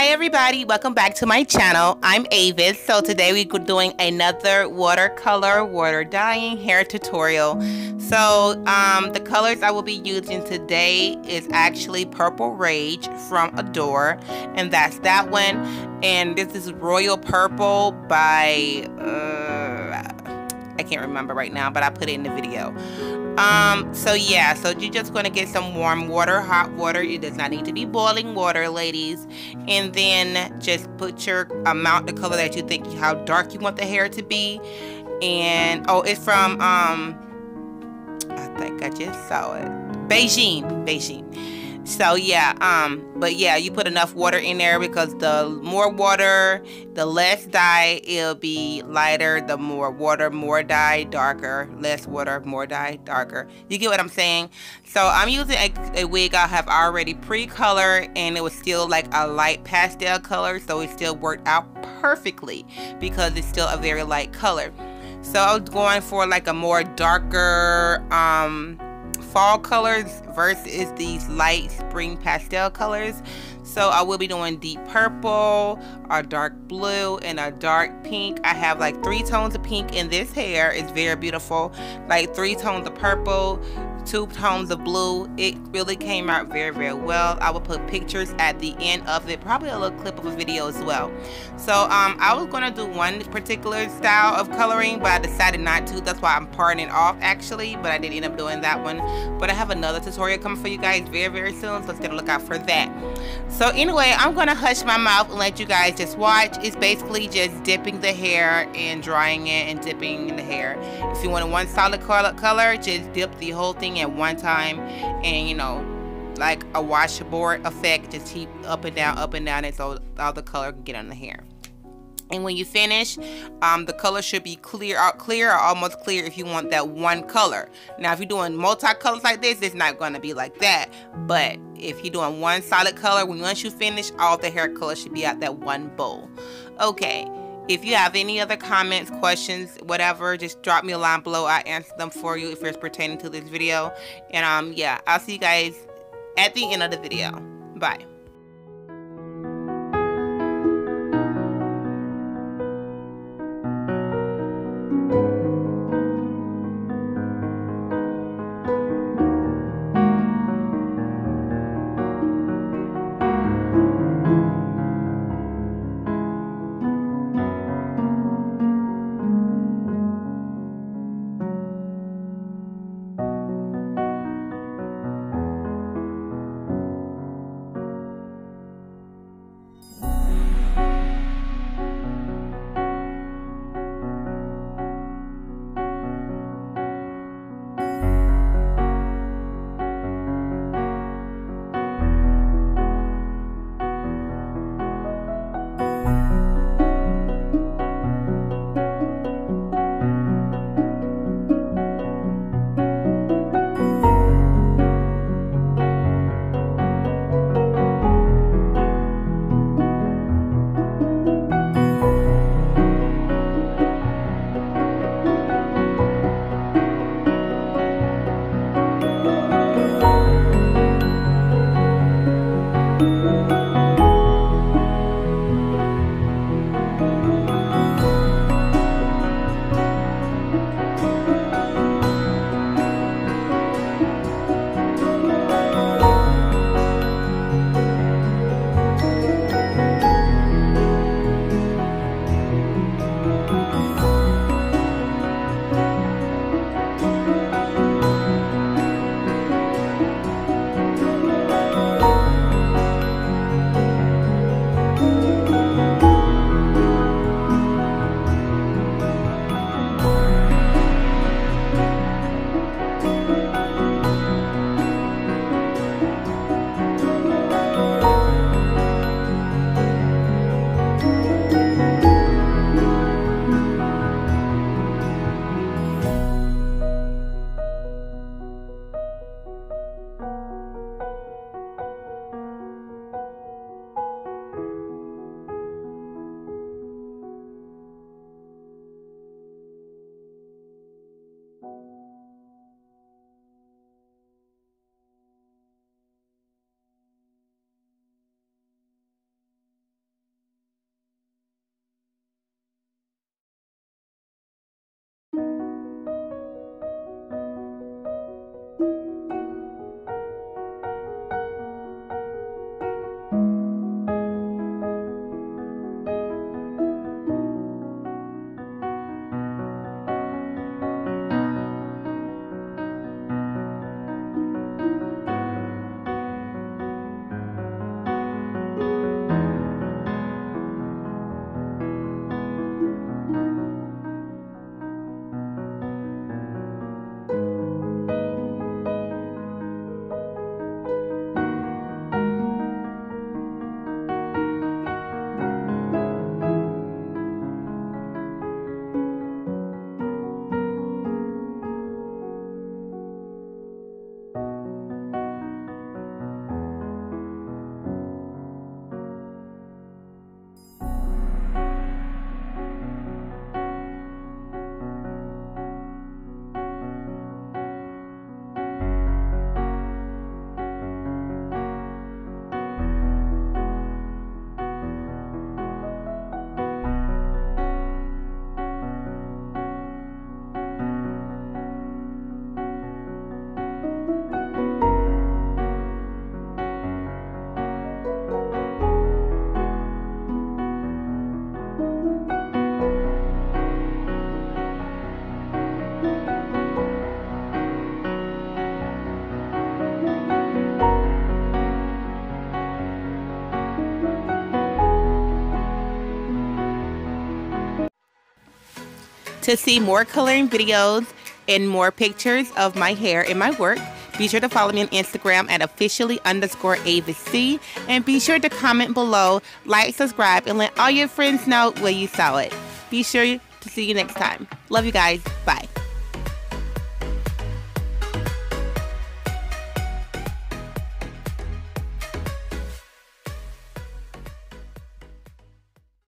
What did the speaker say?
Hi everybody, welcome back to my channel. I'm Avis. So today we're doing another watercolor water dyeing hair tutorial. So the colors I will be using today is actually Purple Rage from Adore, and that's that one. And this is Royal Purple by I can't remember right now, but I put it in the video. So yeah, so you're just going to get some warm water, hot water. It does not need to be boiling water, ladies. And then just put your amount of color that you think, how dark you want the hair to be. And oh, it's from I think I just saw it, Beijing. So yeah, but yeah, you put enough water in there, because the more water, the less dye, it'll be lighter. The more water, more dye, darker. Less water, more dye, darker. You get what I'm saying? So I'm using a wig I have already pre-colored, and it was still like a light pastel color, so it still worked out perfectly because it's still a very light color. So I was going for like a more darker fall colors versus these light spring pastel colors. So I will be doing deep purple, a dark blue, and a dark pink. I have like 3 tones of pink in this hair. It's very beautiful. Like 3 tones of purple, 2 tones of blue. It really came out very well. I will put pictures at the end of it, probably a little clip of a video as well. So I was gonna do one particular style of coloring, but I decided not to. That's why I'm parting it off actually, but I didn't end up doing that one. But I have another tutorial coming for you guys very soon, so stay to look out for that. So anyway, I'm gonna hush my mouth and let you guys just watch. It's basically just dipping the hair and drying it and dipping in the hair. If you want one solid color, just dip the whole thing at one time, and you know, like a washboard effect, just keep up and down, and so all the color can get on the hair. And when you finish, the color should be clear or almost clear if you want that one color. Now, if you're doing multi-colors like this, it's not going to be like that. But if you're doing one solid color, once you finish, all the hair color should be out that one bowl. Okay. If you have any other comments, questions, whatever, just drop me a line below. I answer them for you if it's pertaining to this video. And yeah, I'll see you guys at the end of the video. Bye. To see more coloring videos and more pictures of my hair and my work, be sure to follow me on Instagram at officially_AvisC, and be sure to comment below, like, subscribe, and let all your friends know where you saw it. Be sure to see you next time. Love you guys. Bye.